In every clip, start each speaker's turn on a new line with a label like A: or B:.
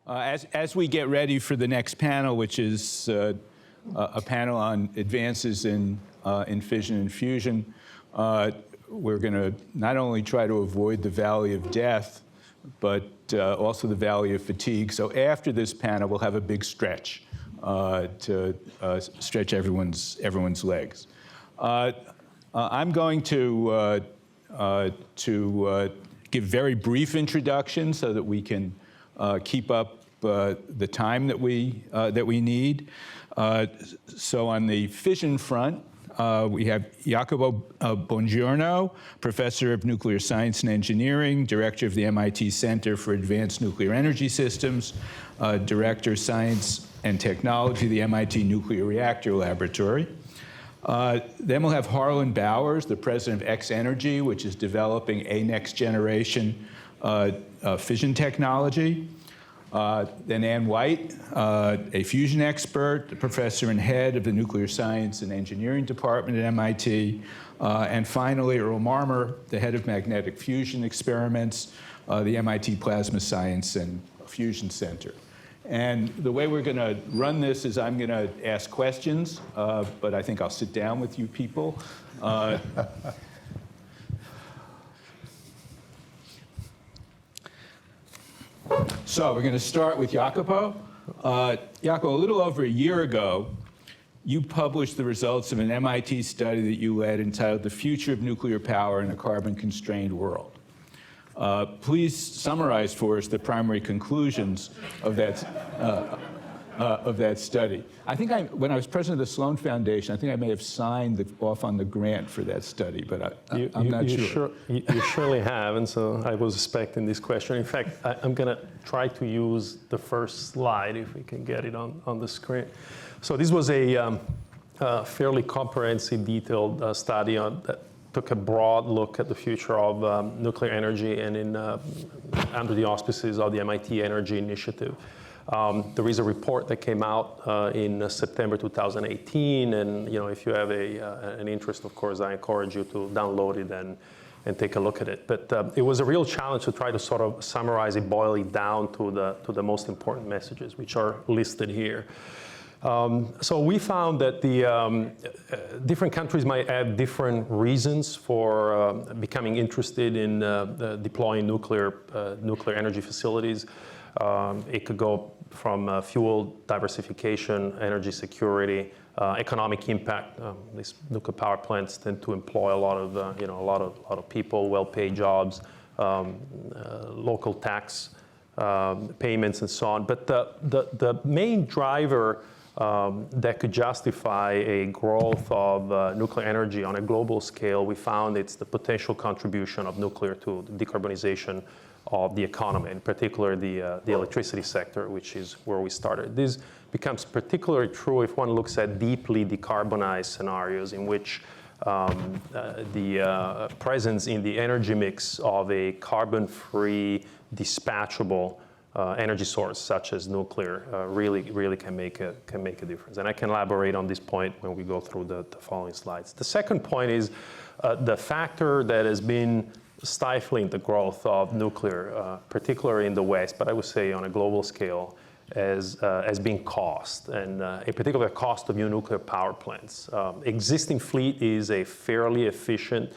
A: As we get ready for the next panel, which is a panel on advances in fission and fusion, we're going to not only try to avoid the valley of death, but also the valley of fatigue. So after this panel, we'll have a big stretch to stretch everyone's legs. I'm going to give very brief introductions so that we can keep up the time that we need. So on the fission front, we have Jacopo Bongiorno, Professor of Nuclear Science and Engineering, Director of the MIT Center for Advanced Nuclear Energy Systems, Director of Science and Technology, the MIT Nuclear Reactor Laboratory. Then we'll have Harlan Bowers, the President of X Energy, which is developing a next generation fission technology. Then Ann White, a fusion expert, the professor and head of the Nuclear Science and Engineering Department at MIT. And finally, Earl Marmer, the head of magnetic fusion experiments, the MIT Plasma Science and Fusion Center. And the way we're going to run this is I'm going to ask questions, but I think I'll sit down with you people. So we're going to start with Jacopo. Jacopo, a little over a year ago, you published the results of an MIT study that you led entitled The Future of Nuclear Power in a Carbon-Constrained World. Please summarize for us the primary conclusions of that study. I think when I was president of the Sloan Foundation, I think I may have signed off on the grant for that study, but I'm not sure.
B: You surely have, and so I was expecting this question. In fact, I'm going to try to use the first slide, if we can get it on the screen. So this was a fairly comprehensive, detailed study that took a broad look at the future of nuclear energy and under the auspices of the MIT Energy Initiative. There is a report that came out in September 2018, and if you have an interest, of course, I encourage you to download it and take a look at it. But it was a real challenge to try to sort of summarize it, boil it down to the most important messages, which are listed here. So we found that the different countries might have different reasons for becoming interested in deploying nuclear energy facilities. It could go from fuel diversification, energy security, economic impact. These nuclear power plants tend to employ a lot of people, well-paid jobs, local tax payments, and so on. But the main driver that could justify a growth of nuclear energy on a global scale, we found it's the potential contribution of nuclear to the decarbonization of the economy, in particular the electricity sector, which is where we started. This becomes particularly true if one looks at deeply decarbonized scenarios in which the presence in the energy mix of a carbon-free, dispatchable energy source, such as nuclear, really can make a difference. And I can elaborate on this point when we go through the following slides. The second point is the factor that has been stifling the growth of nuclear, particularly in the West, but I would say on a global scale, as being cost, and in particular, cost of new nuclear power plants. Existing fleet is a fairly efficient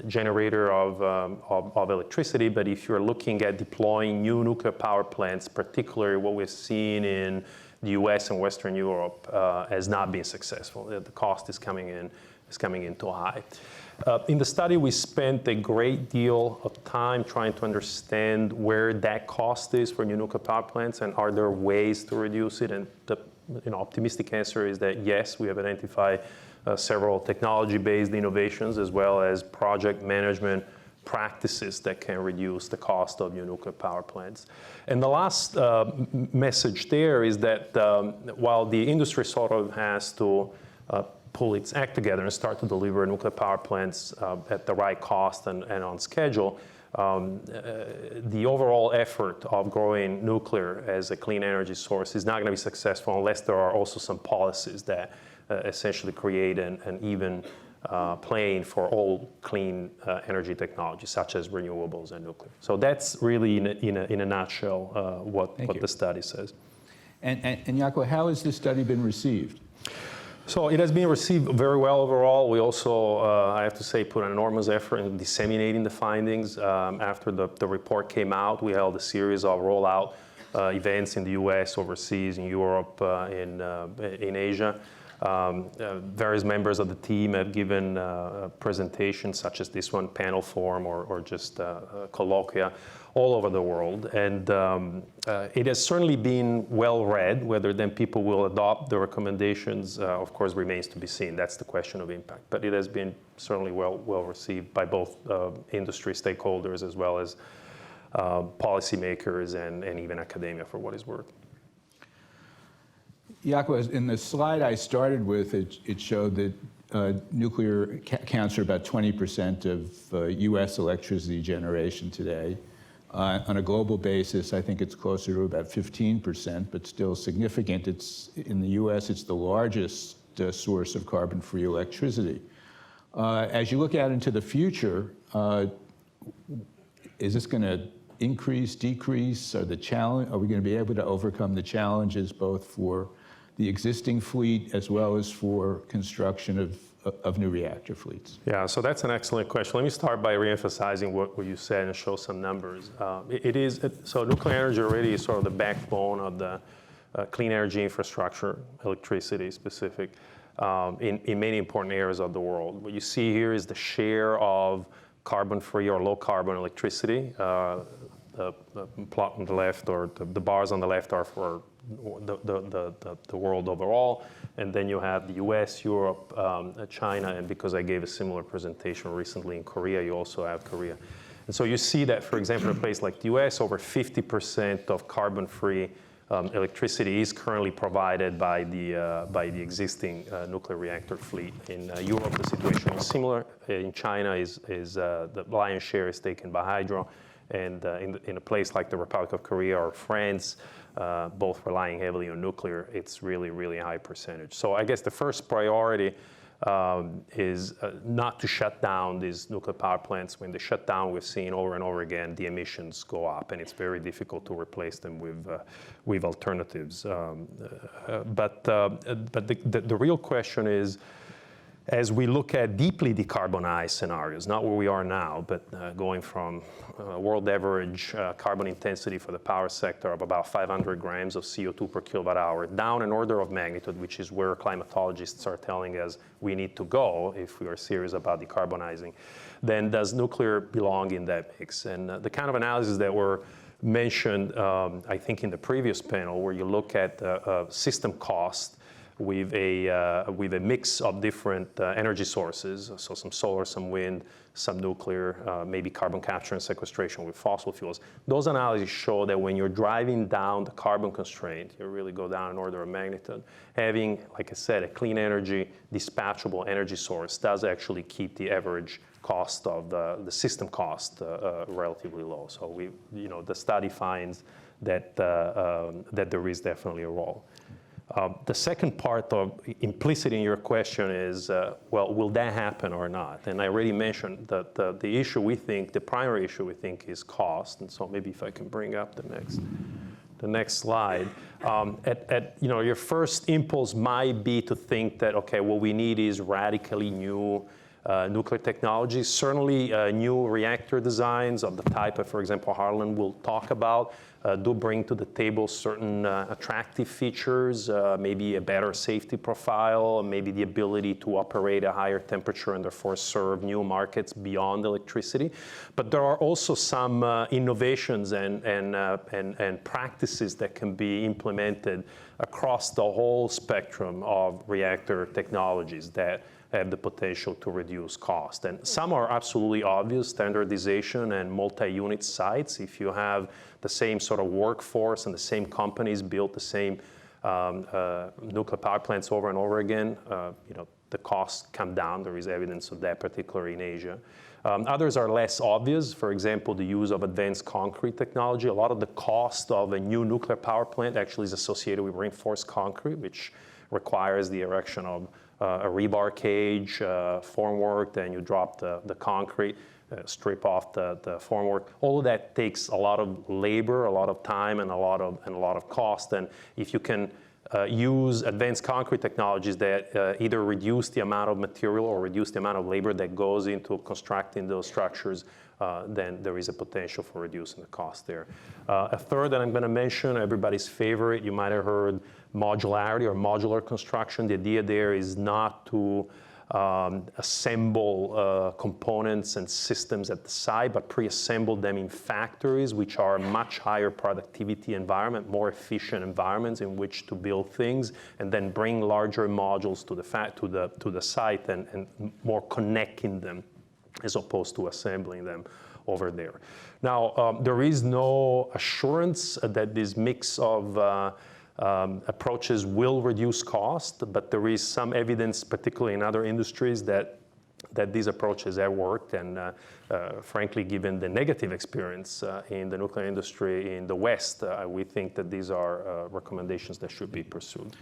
B: generator of electricity, but if you're looking at deploying new nuclear power plants, particularly what we're seeing in the US and Western Europe, has not been successful. The cost is coming in too high. In the study, we spent a great deal of time trying to understand where that cost is for new nuclear power plants, and are there ways to reduce it? And the optimistic answer is that yes, we have identified several technology-based innovations as well as project management practices that can reduce the cost of new nuclear power plants. And the last message there is that while the industry sort of has to pull its act together and start to deliver nuclear power plants at the right cost and on schedule, the overall effort of growing nuclear as a clean energy source is not going to be successful unless there are also some policies that essentially create an even plane for all clean energy technologies, such as renewables and nuclear. So that's really, in a nutshell, what the study says.
A: And Jaco, how has this study been received?
B: So it has been received very well overall. We also, I have to say, put an enormous effort in disseminating the findings. After the report came out, we held a series of rollout events in the US, overseas, in Europe, in Asia. Various members of the team have given presentations such as this one, panel form, or just colloquia, all over the world. And it has certainly been well read. Whether then people will adopt the recommendations, of course, remains to be seen. That's the question of impact. But it has been certainly well received by both industry stakeholders as well as policymakers and even academia, for what it's worth.
A: Jaco, in the slide I started with, it showed that nuclear accounts for about 20% of US electricity generation today. On a global basis, I think it's closer to about 15%, but still significant. In the US, it's the largest source of carbon-free electricity. As you look out into the future, is this going to increase, decrease? Are we going to be able to overcome the challenges both for the existing fleet as well as for construction of new reactor fleets?
B: Yeah, so that's an excellent question. Let me start by reemphasizing what you said and show some numbers. So nuclear energy already is sort of the backbone of the clean energy infrastructure, electricity specific, in many important areas of the world. What you see here is the share of carbon-free or low-carbon electricity. The plot on the left, or the bars on the left, are for the world overall, and then you have the US, Europe, China, and because I gave a similar presentation recently in Korea, you also have Korea. And so you see that, for example, in a place like the US, over 50% of carbon-free electricity is currently provided by the existing nuclear reactor fleet. In Europe, the situation is similar. In China, the lion's share is taken by hydro. And in a place like the Republic of Korea or France, both relying heavily on nuclear, it's really, really high percentage. So I guess the first priority is not to shut down these nuclear power plants. When they shut down, we've seen over and over again the emissions go up, and it's very difficult to replace them with alternatives. But the real question is, as we look at deeply decarbonized scenarios, not where we are now, but going from world average carbon intensity for the power sector of about 500 grams of CO2 per kilowatt hour, down an order of magnitude, which is where climatologists are telling us we need to go if we are serious about decarbonizing, then does nuclear belong in that mix? And the kind of analysis that were mentioned, I think, in the previous panel, where you look at system cost with a mix of different energy sources, so some solar, some wind, some nuclear, maybe carbon capture and sequestration with fossil fuels. Those analyses show that when you're driving down the carbon constraint, you really go down an order of magnitude. Having, like I said, a clean energy, dispatchable energy source does actually keep the average cost of the system cost relatively low. So the study finds that there is definitely a role. The second part of implicit in your question is, well, will that happen or not? And I already mentioned that the issue we think, the primary issue we think, is cost. And so maybe if I can bring up the next slide. Your first impulse might be to think that, okay, what we need is radically new nuclear technologies. Certainly new reactor designs of the type of, for example, Harlan will talk about, do bring to the table certain attractive features, maybe a better safety profile, maybe the ability to operate at a higher temperature and therefore serve new markets beyond electricity. But there are also some innovations and practices that can be implemented across the whole spectrum of reactor technologies that have the potential to reduce cost. And some are absolutely obvious: standardization and multi-unit sites. If you have the same sort of workforce and the same companies build the same nuclear power plants over and over again, the costs come down. There is evidence of that, particularly in Asia. Others are less obvious. For example, the use of advanced concrete technology. A lot of the cost of a new nuclear power plant actually is associated with reinforced concrete, which requires the erection of a rebar cage, formwork, then you drop the concrete, strip off the formwork. All of that takes a lot of labor, a lot of time, and a lot of cost. And if you can use advanced concrete technologies that either reduce the amount of material or reduce the amount of labor that goes into constructing those structures, then there is a potential for reducing the cost there. A third that I'm going to mention, everybody's favorite, you might have heard modularity or modular construction. The idea there is not to assemble components and systems at the site, but pre-assemble them in factories, which are much higher productivity environment, more efficient environments in which to build things, and then bring larger modules to the site and more connecting them as opposed to assembling them over there. Now, there is no assurance that this mix of approaches will reduce cost, but there is some evidence, particularly in other industries, that these approaches have worked. And frankly, given the negative experience in the nuclear industry in the West, we think that these are recommendations that should be pursued.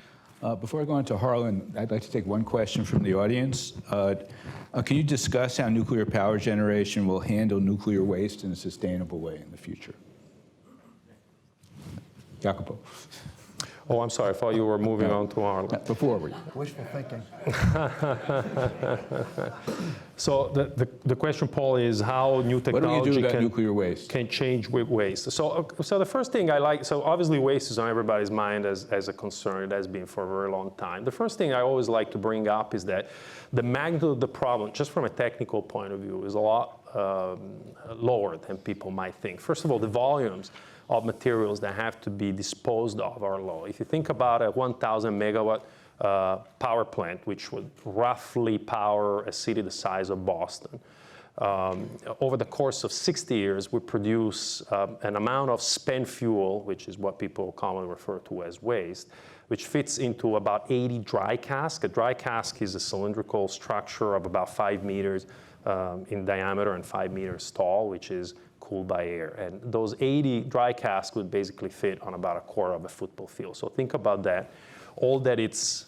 A: Before I go on to Harlan, I'd like to take one question from the audience. Can you discuss how nuclear power generation will handle nuclear waste in a sustainable way in the future? Jacopo.
B: Oh, I'm sorry. I thought you were moving on to Harlan.
A: Before we.
C: Wishful thinking.
B: So the question, Paul, is how new technology
A: What do you do about nuclear waste?
B: Can change with waste. So the first thing I like, so obviously waste is on everybody's mind as a concern. It has been for a very long time. The first thing I always like to bring up is that the magnitude of the problem, just from a technical point of view, is a lot lower than people might think. First of all, the volumes of materials that have to be disposed of are low. If you think about a 1,000 megawatt power plant, which would roughly power a city the size of Boston, over the course of 60 years, we produce an amount of spent fuel, which is what people commonly refer to as waste, which fits into about 80 dry casks. A dry cask is a cylindrical structure of about 5 meters in diameter and 5 meters tall, which is cooled by air. And those 80 dry casks would basically fit on about a quarter of a football field. So think about that. All that it's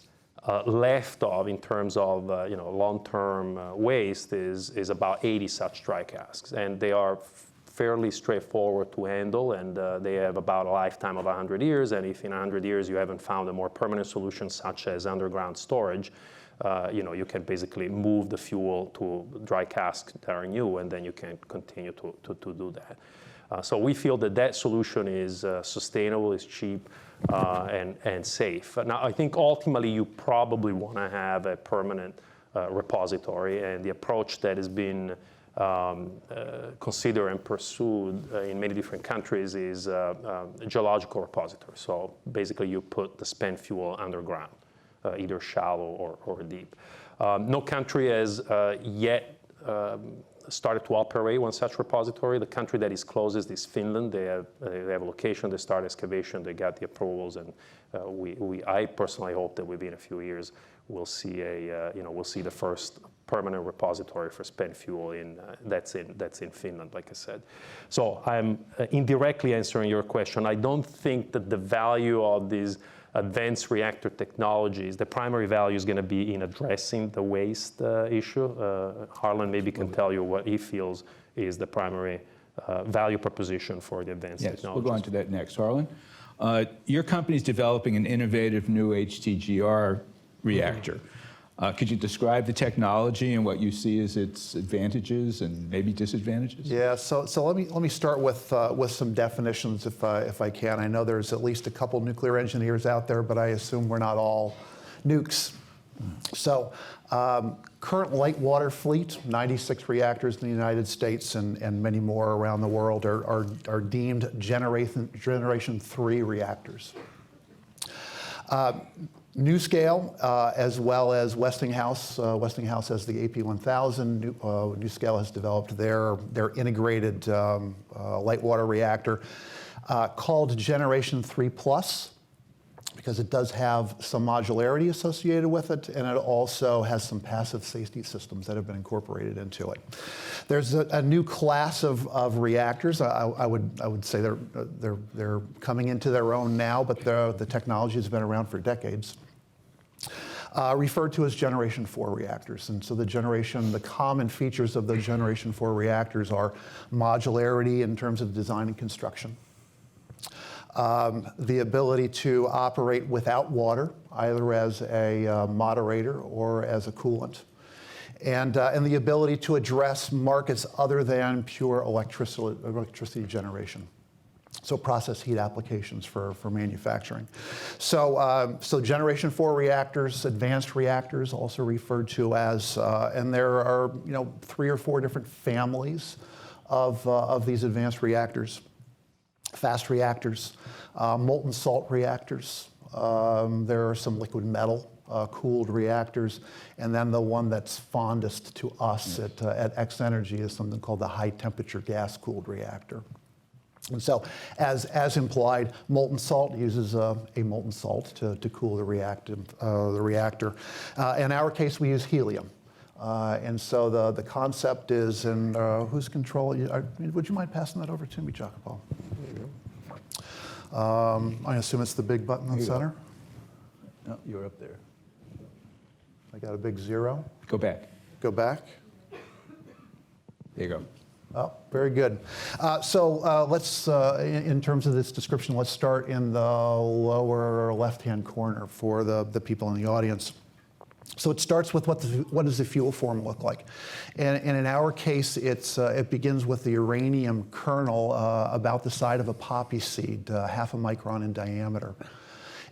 B: left of in terms of long-term waste is about 80 such dry casks. And they are fairly straightforward to handle, and they have about a lifetime of 100 years. And if in 100 years you haven't found a more permanent solution, such as underground storage, you can basically move the fuel to dry casks that are new, and then you can continue to do that. So we feel that solution is sustainable, is cheap, and safe. Now, I think ultimately you probably want to have a permanent repository, and the approach that has been considered and pursued in many different countries is a geological repository. So basically you put the spent fuel underground, either shallow or deep. No country has yet started to operate one such repository. The country that is closest is Finland. They have a location, they start excavation, they got the approvals, and I personally hope that within a few years we'll see the first permanent repository for spent fuel that's in Finland, like I said. So I'm indirectly answering your question. I don't think that the value of these advanced reactor technologies, the primary value is going to be in addressing the waste issue. Harlan maybe can tell you what he feels is the primary value proposition for the advanced technologies.
A: We'll go on to that next. Harlan, your company is developing an innovative new HTGR reactor. Could you describe the technology and what you see as its advantages and maybe disadvantages?
C: Yeah, so let me start with some definitions if I can. I know there's at least a couple nuclear engineers out there, but I assume we're not all nukes. So current light water fleet, 96 reactors in the United States and many more around the world are deemed generation 3 reactors. NuScale, as well as Westinghouse has the AP1000. NuScale has developed their integrated light water reactor called Generation 3 Plus, because it does have some modularity associated with it, and it also has some passive safety systems that have been incorporated into it. There's a new class of reactors. I would say they're coming into their own now, but the technology has been around for decades. referred to as Generation 4 reactors. And so the common features of the Generation 4 reactors are modularity in terms of design and construction, the ability to operate without water, either as a moderator or as a coolant, and the ability to address markets other than pure electricity generation. So process heat applications for manufacturing. So Generation 4 reactors, advanced reactors, also referred to as, and there are 3 or 4 different families of these advanced reactors. Fast reactors, molten salt reactors. There are some liquid metal cooled reactors, and then the one that's fondest to us at X Energy is something called the high temperature gas cooled reactor. And so, as implied, molten salt uses a molten salt to cool the reactor. In our case, we use helium. And so the concept is in whose control? Would you mind passing that over to me, Jacopo?
B: There you go.
C: I assume it's the big button in the center.
A: No, you're up there.
C: I got a big 0.
A: Go back.
C: Go back.
A: There you go.
C: Oh, very good. So let's, in terms of this description, let's start in the lower left-hand corner for the people in the audience. So it starts with what does the fuel form look like? And in our case, it begins with the uranium kernel about the size of a poppy seed, half a micron in diameter.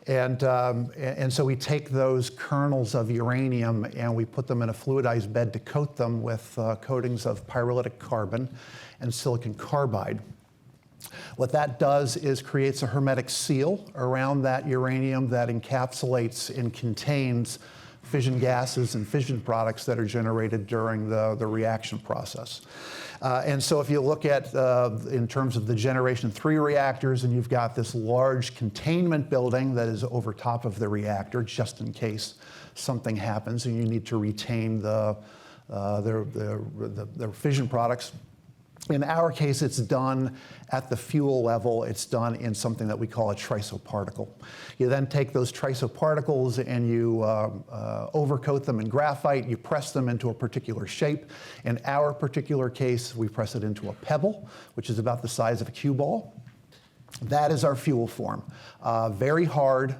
C: And so we take those kernels of uranium and we put them in a fluidized bed to coat them with coatings of pyrolytic carbon and silicon carbide. What that does is creates a hermetic seal around that uranium that encapsulates and contains fission gases and fission products that are generated during the reaction process. And so if you look at, in terms of the Generation 3 reactors, and you've got this large containment building that is over top of the reactor, just in case something happens and you need to retain their fission products. In our case, it's done at the fuel level. It's done in something that we call a trisoparticle. You then take those trisoparticles and you overcoat them in graphite. You press them into a particular shape. In our particular case, we press it into a pebble, which is about the size of a cue ball. That is our fuel form. Very hard,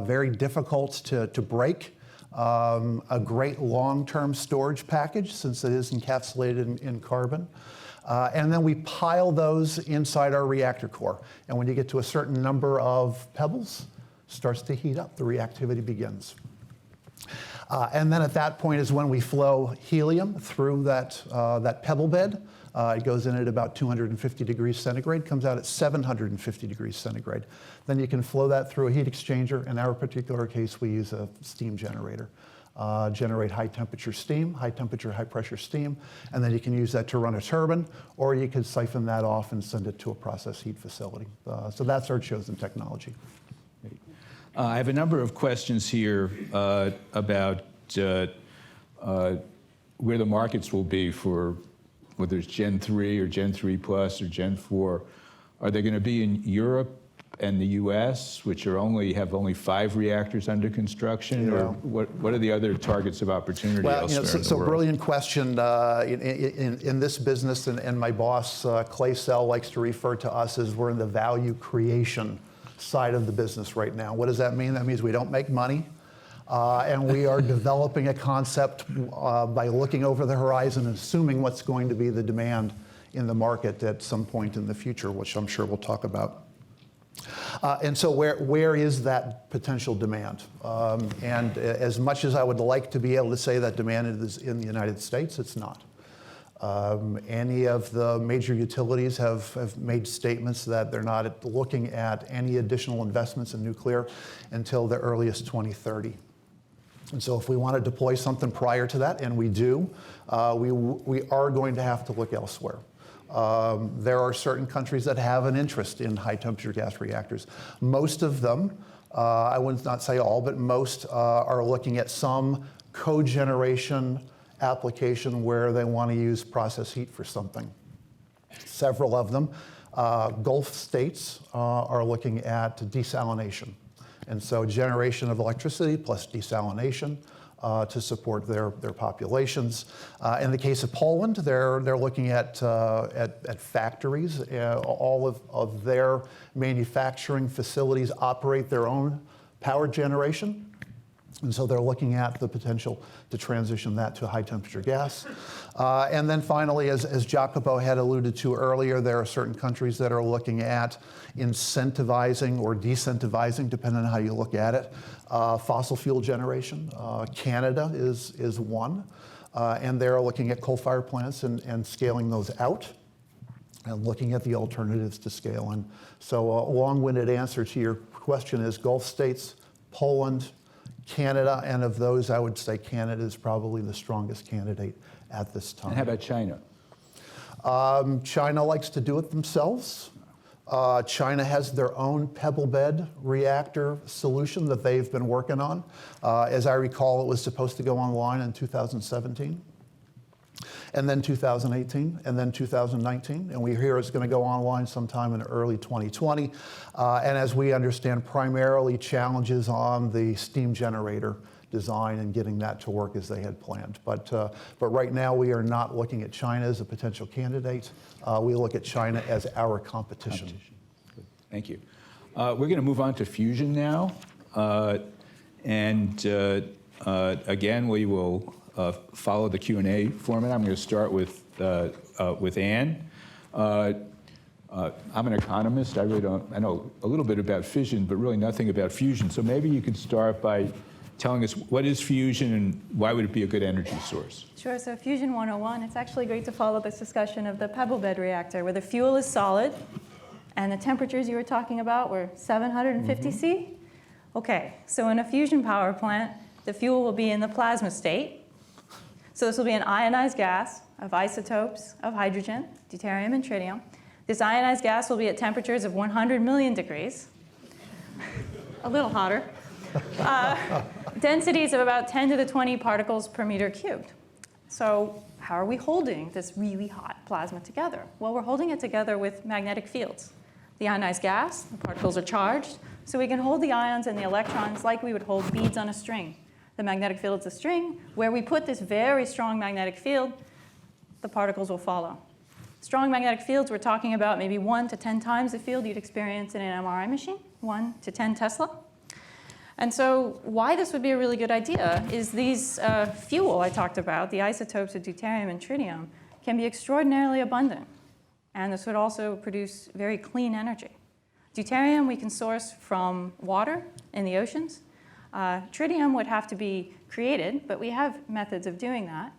C: very difficult to break. A great long-term storage package since it is encapsulated in carbon. And then we pile those inside our reactor core. And when you get to a certain number of pebbles, it starts to heat up. The reactivity begins. And then at that point is when we flow helium through that pebble bed. It goes in at about 250 degrees centigrade, comes out at 750 degrees centigrade. Then you can flow that through a heat exchanger. In our particular case, we use a steam generator. Generate high temperature steam, high temperature, high pressure steam, and then you can use that to run a turbine, or you can siphon that off and send it to a process heat facility. So that's our chosen technology.
A: I have a number of questions here about where the markets will be for whether it's Gen 3 or Gen 3 Plus or Gen 4. Are they going to be in Europe and the U.S., which have only 5 reactors under construction,
C: Yeah.
A: or what are the other targets of opportunity elsewhere in the world?
C: Brilliant question. In this business, and my boss, Clay Sell, likes to refer to us as we're in the value creation side of the business right now. What does that mean? That means we don't make money, and we are developing a concept by looking over the horizon and assuming what's going to be the demand in the market at some point in the future, which I'm sure we'll talk about. And so where is that potential demand? And as much as I would like to be able to say that demand is in the United States, it's not. Any of the major utilities have made statements that they're not looking at any additional investments in nuclear until the earliest 2030. And so if we want to deploy something prior to that, and we do, we are going to have to look elsewhere. There are certain countries that have an interest in high temperature gas reactors. Most of them, I would not say all, but most are looking at some cogeneration application where they want to use process heat for something. Several of them, Gulf states, are looking at desalination. And so generation of electricity plus desalination to support their populations. In the case of Poland, they're looking at factories. All of their manufacturing facilities operate their own power generation. And so they're looking at the potential to transition that to high temperature gas. And then finally, as Jacopo had alluded to earlier, there are certain countries that are looking at incentivizing or decentivizing, depending on how you look at it, fossil fuel generation. Canada is one, and they're looking at coal-fired plants and scaling those out and looking at the alternatives to scale. And so a long-winded answer to your question is Gulf states, Poland, Canada, and of those, I would say Canada is probably the strongest candidate at this time.
A: And how about China?
C: China likes to do it themselves. China has their own pebble bed reactor solution that they've been working on. As I recall, it was supposed to go online in 2017, and then 2018, and then 2019. And we hear it's going to go online sometime in early 2020. And as we understand, primarily challenges on the steam generator design and getting that to work as they had planned. But right now, we are not looking at China as a potential candidate. We look at China as our competition.
A: Good. Thank you. We're going to move on to fusion now. Again, we will follow the Q&A format. I'm going to start with Anne. I'm an economist. I know a little bit about fission, but really nothing about fusion. So maybe you could start by telling us what is fusion and why would it be a good energy source?
D: Sure, so Fusion 101, it's actually great to follow this discussion of the pebble bed reactor where the fuel is solid and the temperatures you were talking about were 750 C. Okay, so in a fusion power plant, the fuel will be in the plasma state. So this will be an ionized gas of isotopes of hydrogen, deuterium, and tritium. This ionized gas will be at temperatures of 100 million degrees, a little hotter. Densities of about 10 to the 20 particles per meter cubed. So how are we holding this really hot plasma together? Well, we're holding it together with magnetic fields. The ionized gas, the particles are charged, so we can hold the ions and the electrons like we would hold beads on a string. The magnetic field is a string. Where we put this very strong magnetic field, the particles will follow. Strong magnetic fields, we're talking about maybe 1 to 10 times the field you'd experience in an MRI machine, 1 to 10 Tesla. And so why this would be a really good idea is these fuel I talked about, the isotopes of deuterium and tritium, can be extraordinarily abundant. And this would also produce very clean energy. Deuterium we can source from water in the oceans. Tritium would have to be created, but we have methods of doing that.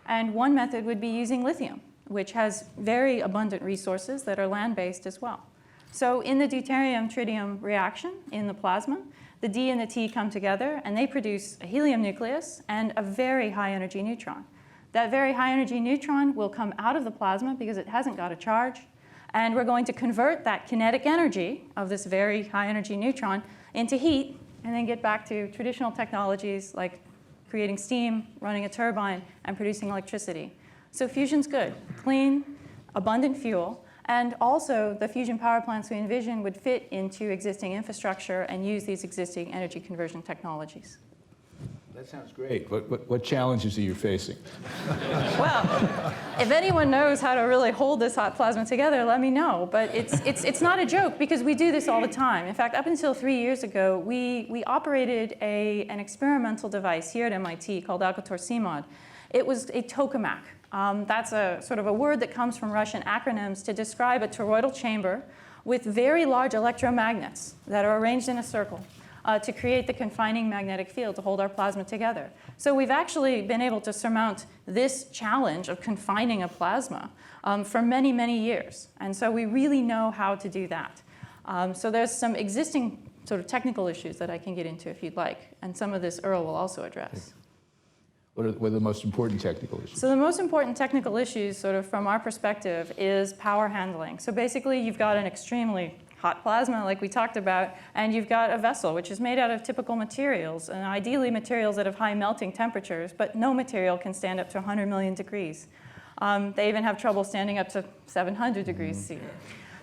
D: And one method would be using lithium, which has very abundant resources that are land-based as well. So in the deuterium-tritium reaction in the plasma, the D and the T come together, and they produce a helium nucleus and a very high-energy neutron. That very high-energy neutron will come out of the plasma because it hasn't got a charge, and we're going to convert that kinetic energy of this very high-energy neutron into heat, and then get back to traditional technologies like creating steam, running a turbine, and producing electricity. So fusion's good. Clean, abundant fuel. And also, the fusion power plants we envision would fit into existing infrastructure and use these existing energy conversion technologies.
A: That sounds great. What challenges are you facing?
D: Well, if anyone knows how to really hold this hot plasma together, let me know. But it's not a joke because we do this all the time. In fact, up until 3 years ago, we operated an experimental device here at MIT called Alcator-CMOD. It was a tokamak. That's a sort of a word that comes from Russian acronyms to describe a toroidal chamber with very large electromagnets that are arranged in a circle to create the confining magnetic field to hold our plasma together. So we've actually been able to surmount this challenge of confining a plasma for many, many years. And so we really know how to do that. So there's some existing sort of technical issues that I can get into if you'd like. And some of this Earl will also address.
A: What are the most important technical issues?
D: So the most important technical issues, sort of from our perspective, is power handling. So basically, you've got an extremely hot plasma, like we talked about, and you've got a vessel, which is made out of typical materials, and ideally materials that have high melting temperatures, but no material can stand up to 100 million degrees. They even have trouble standing up to 700 degrees C.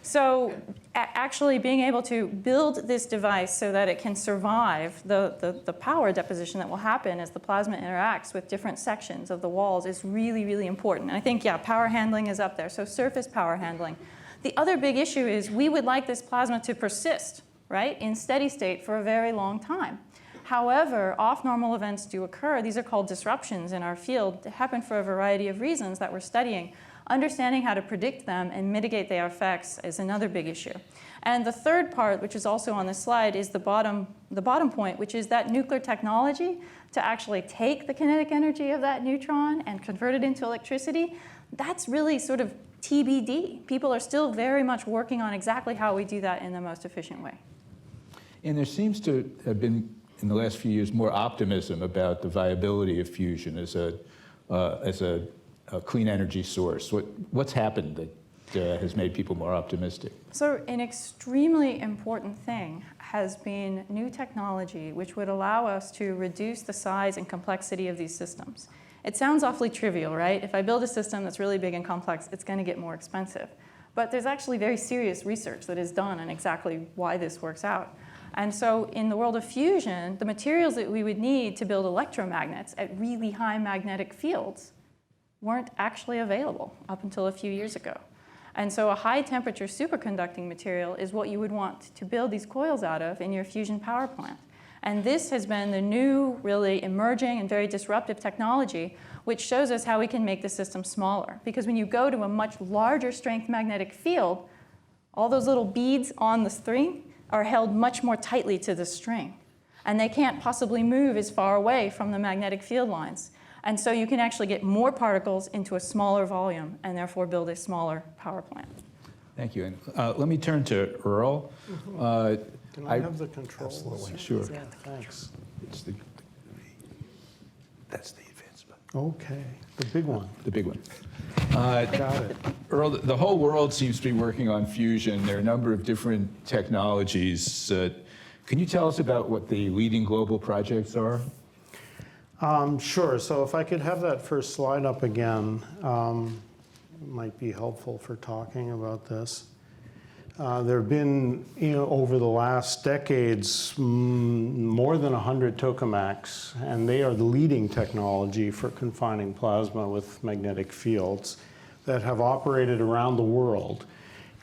D: So actually being able to build this device so that it can survive the power deposition that will happen as the plasma interacts with different sections of the walls is really, really important. And I think, yeah, power handling is up there. So surface power handling. The other big issue is we would like this plasma to persist, right, in steady state for a very long time. However, off-normal events do occur. These are called disruptions in our field. They happen for a variety of reasons that we're studying. Understanding how to predict them and mitigate their effects is another big issue. And the third part, which is also on this slide, is the bottom point, which is that nuclear technology to actually take the kinetic energy of that neutron and convert it into electricity. That's really sort of TBD. People are still very much working on exactly how we do that in the most efficient way.
A: And there seems to have been, in the last few years, more optimism about the viability of fusion as a clean energy source. What's happened that has made people more optimistic?
D: So an extremely important thing has been new technology which would allow us to reduce the size and complexity of these systems. It sounds awfully trivial, right? If I build a system that's really big and complex, it's going to get more expensive. But there's actually very serious research that is done on exactly why this works out. And so in the world of fusion, the materials that we would need to build electromagnets at really high magnetic fields weren't actually available up until a few years ago. And so a high temperature superconducting material is what you would want to build these coils out of in your fusion power plant. And this has been the new, really emerging and very disruptive technology which shows us how we can make the system smaller. Because when you go to a much larger strength magnetic field, all those little beads on the string are held much more tightly to the string. And they can't possibly move as far away from the magnetic field lines. And so you can actually get more particles into a smaller volume and therefore build a smaller power plant.
A: Thank you. And let me turn to Earl.
E: Can I have the controls?
C: Absolutely.
A: Sure.
E: Yeah, thanks.
A: It's that's the advanced button.
E: Okay, the big one.
A: The big one.
E: Got it.
A: Earl, the whole world seems to be working on fusion. There are a number of different technologies. Can you tell us about what the leading global projects are?
E: Sure, so if I could have that first slide up again, it might be helpful for talking about this. There have been, over the last decades, more than 100 tokamaks, and they are the leading technology for confining plasma with magnetic fields that have operated around the world.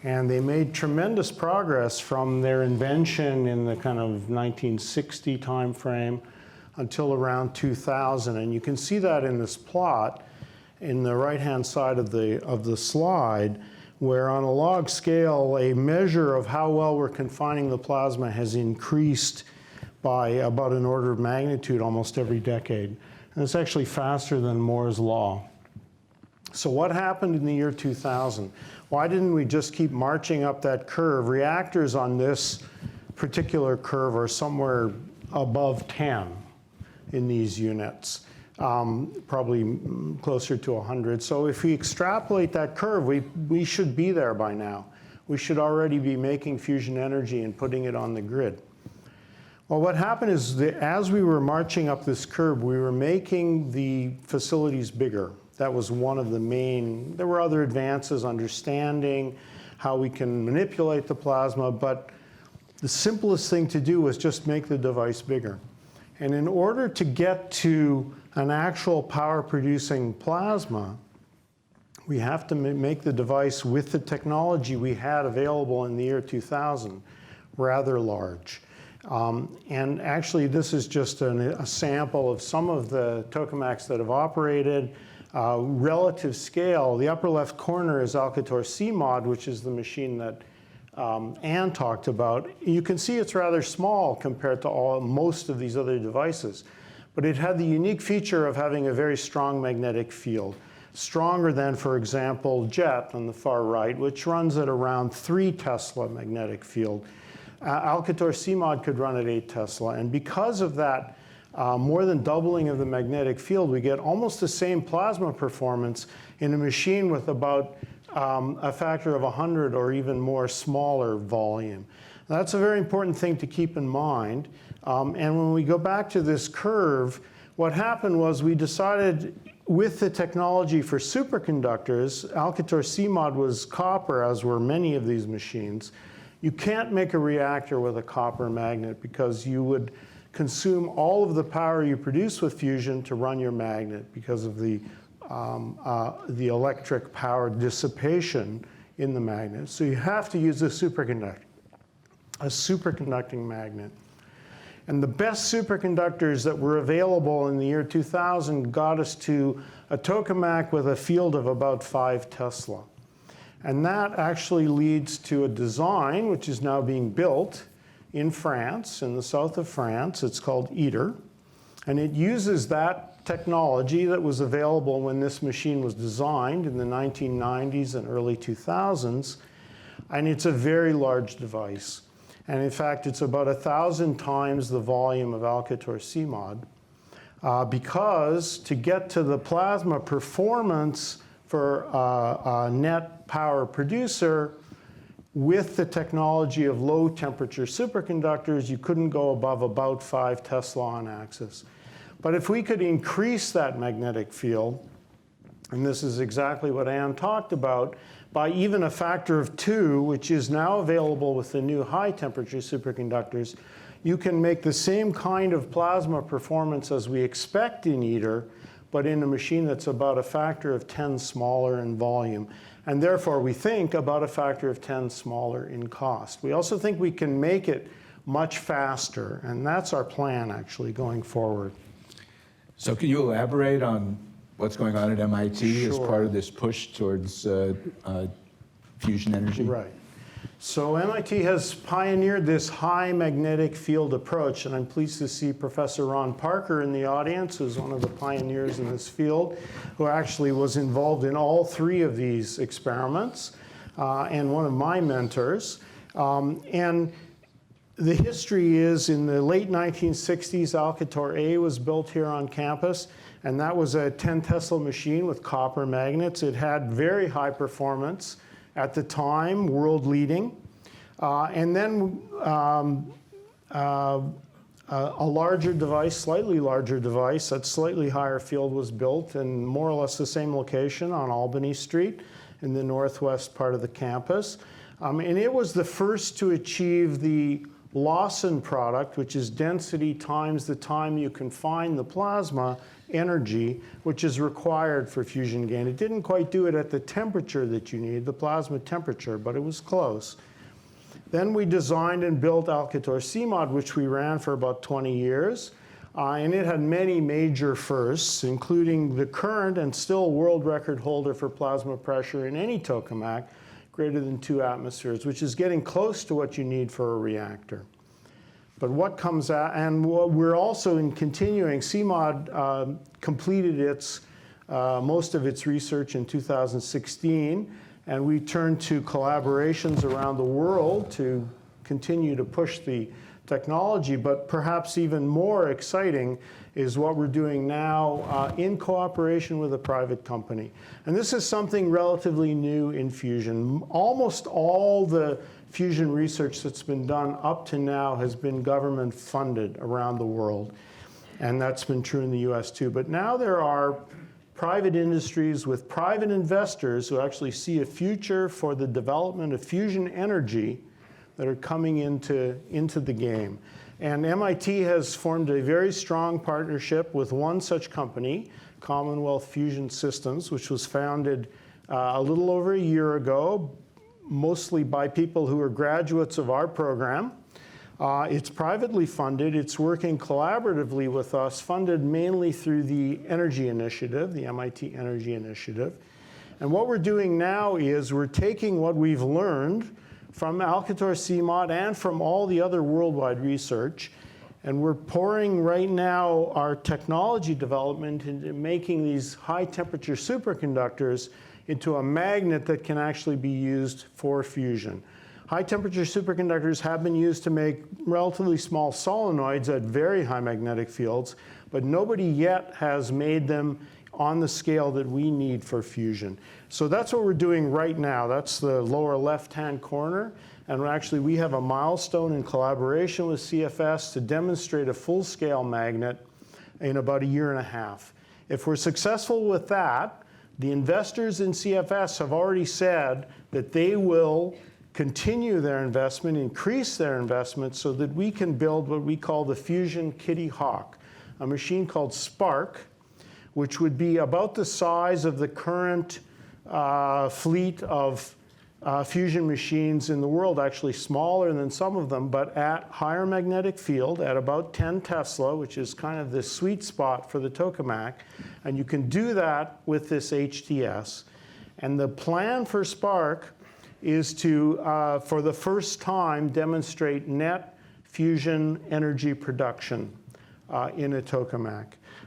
E: And they made tremendous progress from their invention in the kind of 1960 timeframe until around 2000. And you can see that in this plot in the right-hand side of the slide, where on a log scale, a measure of how well we're confining the plasma has increased by about an order of magnitude almost every decade. And it's actually faster than Moore's law. So what happened in the year 2000? Why didn't we just keep marching up that curve? Reactors on this particular curve are somewhere above 10 in these units. Probably closer to 100. So if we extrapolate that curve, we should be there by now. We should already be making fusion energy and putting it on the grid. Well, what happened is that as we were marching up this curve, we were making the facilities bigger. That was one of the main. There were other advances, understanding how we can manipulate the plasma, but the simplest thing to do was just make the device bigger. And in order to get to an actual power-producing plasma, we have to make the device with the technology we had available in the year 2000 rather large. And actually, this is just a sample of some of the tokamaks that have operated. Relative scale, the upper left corner is Alcator CMOD, which is the machine that Anne talked about. You can see it's rather small compared to most of these other devices. But it had the unique feature of having a very strong magnetic field, stronger than, for example, JET on the far right, which runs at around 3 Tesla magnetic field. Alcator CMOD could run at 8 Tesla. And because of that more than doubling of the magnetic field, we get almost the same plasma performance in a machine with about a factor of 100 or even more smaller volume. That's a very important thing to keep in mind. And when we go back to this curve, what happened was we decided with the technology for superconductors, Alcator CMOD was copper, as were many of these machines. You can't make a reactor with a copper magnet because you would consume all of the power you produce with fusion to run your magnet because of the electric power dissipation in the magnet. So you have to use a superconducting magnet. And the best superconductors that were available in the year 2000 got us to a tokamak with a field of about 5 Tesla. And that actually leads to a design which is now being built in France, in the south of France. It's called ITER. And it uses that technology that was available when this machine was designed in the 1990s and early 2000s. And it's a very large device. And in fact, it's about 1,000 times the volume of Alcator CMOD, because to get to the plasma performance for a net power producer with the technology of low temperature superconductors, you couldn't go above about 5 Tesla on axis. But if we could increase that magnetic field, and this is exactly what Anne talked about, by even a factor of 2, which is now available with the new high temperature superconductors, you can make the same kind of plasma performance as we expect in ITER, but in a machine that's about a factor of 10 smaller in volume. And therefore, we think about a factor of 10 smaller in cost. We also think we can make it much faster, and that's our plan actually going forward.
A: So can you elaborate on what's going on at MIT as
E: Sure.
A: part of this push towards fusion energy?
E: Right. So MIT has pioneered this high magnetic field approach, and I'm pleased to see Professor Ron Parker in the audience, who's one of the pioneers in this field, who actually was involved in all 3 of these experiments, and one of my mentors. And the history is in the late 1960s, Alcator A was built here on campus. And that was a 10 Tesla machine with copper magnets. It had very high performance at the time, world leading. And then a larger device, slightly larger device at slightly higher field was built in more or less the same location on Albany Street in the northwest part of the campus. And it was the first to achieve the Lawson product, which is density times the time you can find the plasma energy, which is required for fusion gain. It didn't quite do it at the temperature that you need, the plasma temperature, but it was close. Then we designed and built Alcator CMOD, which we ran for about 20 years. And it had many major firsts, including the current and still world record holder for plasma pressure in any tokamak, greater than 2 atmospheres, which is getting close to what you need for a reactor. But what comes out, and we're also in continuing, CMOD completed its, most of its research in 2016, and we turned to collaborations around the world to continue to push the technology. But perhaps even more exciting is what we're doing now in cooperation with a private company. And this is something relatively new in fusion. Almost all the fusion research that's been done up to now has been government funded around the world. And that's been true in the US too. But now there are private industries with private investors who actually see a future for the development of fusion energy that are coming into the game. And MIT has formed a very strong partnership with one such company, Commonwealth Fusion Systems, which was founded a little over a year ago, mostly by people who are graduates of our program. It's privately funded. It's working collaboratively with us, funded mainly through the Energy Initiative, the MIT Energy Initiative. And what we're doing now is we're taking what we've learned from Alcator CMOD and from all the other worldwide research, and we're pouring right now our technology development into making these high temperature superconductors into a magnet that can actually be used for fusion. High temperature superconductors have been used to make relatively small solenoids at very high magnetic fields, but nobody yet has made them on the scale that we need for fusion. So that's what we're doing right now. That's the lower left-hand corner. And actually, we have a milestone in collaboration with CFS to demonstrate a full-scale magnet in about a year and a half. If we're successful with that, the investors in CFS have already said that they will continue their investment, increase their investment so that we can build what we call the Fusion Kitty Hawk, a machine called Spark, which would be about the size of the current fleet of fusion machines in the world, actually smaller than some of them, but at higher magnetic field at about 10 Tesla, which is kind of the sweet spot for the tokamak. And you can do that with this HTS. And the plan for Spark is to, for the first time, demonstrate net fusion energy production in a tokamak.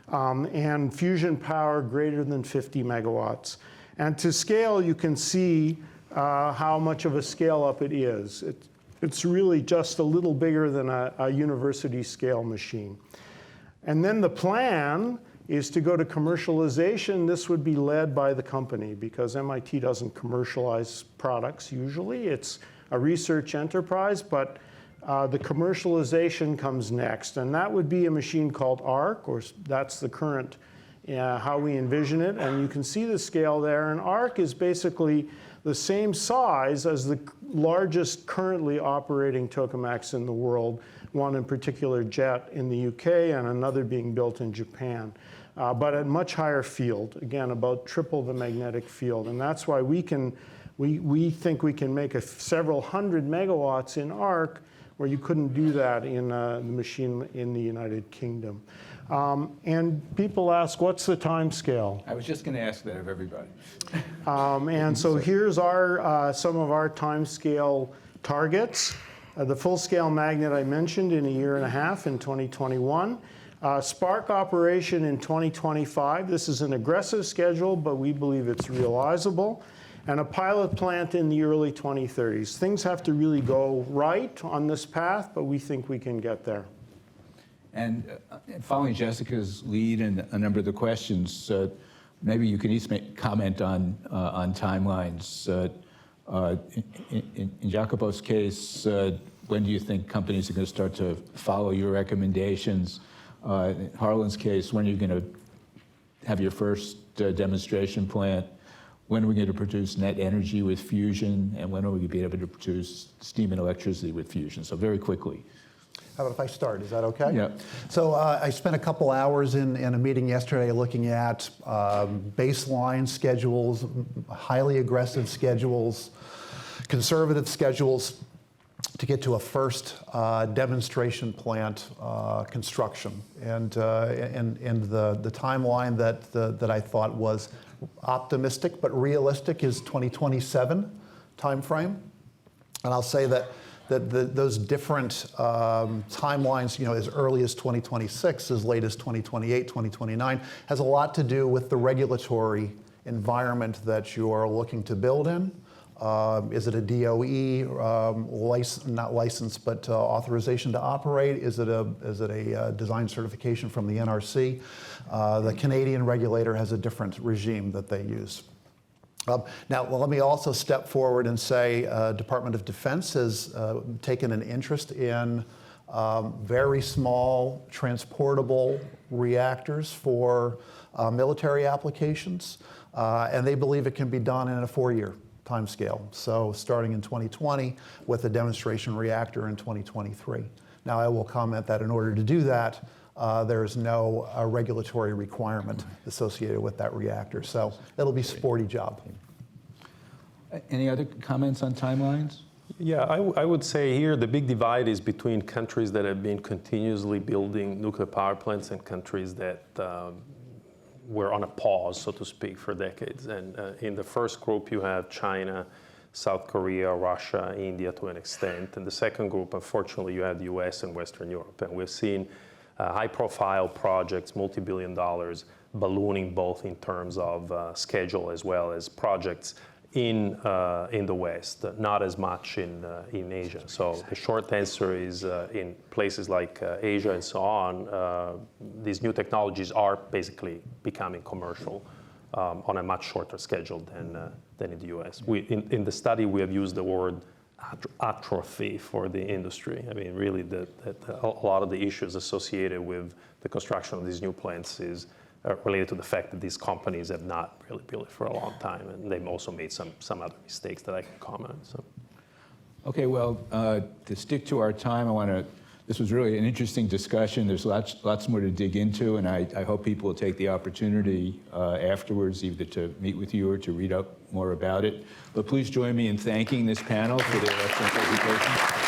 E: And fusion power greater than 50 megawatts. And to scale, you can see how much of a scale up it is. It's really just a little bigger than a university scale machine. And then the plan is to go to commercialization. This would be led by the company because MIT doesn't commercialize products usually. It's a research enterprise, but the commercialization comes next. And that would be a machine called ARC, or that's the current, how we envision it. And you can see the scale there. And ARC is basically the same size as the largest currently operating tokamaks in the world, one in particular, JET in the UK, and another being built in Japan. But at much higher field, again, about triple the magnetic field. And that's why we think we can make several hundred megawatts in ARC, where you couldn't do that in the machine in the United Kingdom. And people ask, what's the time scale?
A: I was just going to ask that of everybody.
E: And so here's some of our time scale targets. The full-scale magnet I mentioned in a year and a half in 2021. Spark operation in 2025. This is an aggressive schedule, but we believe it's realizable. And a pilot plant in the early 2030s. Things have to really go right on this path, but we think we can get there.
A: And following Jessica's lead and a number of the questions, maybe you can each comment on timelines. In Jacopo's case, when do you think companies are going to start to follow your recommendations? In Harlan's case, when are you going to have your first demonstration plant? When are we going to produce net energy with fusion? And when are we going to be able to produce steam and electricity with fusion? So very quickly.
C: How about if I start? Is that okay?
A: Yeah.
C: So I spent a couple hours in a meeting yesterday looking at baseline schedules, highly aggressive schedules, conservative schedules to get to a first demonstration plant construction. And the timeline that I thought was optimistic but realistic is 2027 timeframe. And I'll say that those different timelines, as early as 2026, as late as 2028, 2029, has a lot to do with the regulatory environment that you are looking to build in. Is it a DOE not license, but authorization to operate? Is it a design certification from the NRC? The Canadian regulator has a different regime that they use. Now, let me also step forward and say Department of Defense has taken an interest in very small transportable reactors for military applications, and they believe it can be done in a 4-year timescale. So starting in 2020 with a demonstration reactor in 2023. Now, I will comment that in order to do that, there is no regulatory requirement associated with that reactor. So it'll be a sporty job.
A: Any other comments on timelines?
B: Yeah, I would say here the big divide is between countries that have been continuously building nuclear power plants and countries that were on a pause, so to speak, for decades. And in the first group, you have China, South Korea, Russia, India to an extent. And the second group, unfortunately, you have the US and Western Europe. And we've seen high-profile projects, multi-billion dollars, ballooning both in terms of schedule as well as projects in the West, not as much in Asia. So the short answer is in places like Asia and so on, these new technologies are basically becoming commercial on a much shorter schedule than in the US. In the study, we have used the word atrophy for the industry. I mean, really, a lot of the issues associated with the construction of these new plants is related to the fact that these companies have not really built it for a long time, and they've also made some other mistakes that I can comment. So.
A: Okay, well, to stick to our time, this was really an interesting discussion. There's lots more to dig into, and I hope people will take the opportunity afterwards either to meet with you or to read up more about it. But please join me in thanking this panel for their excellent presentation.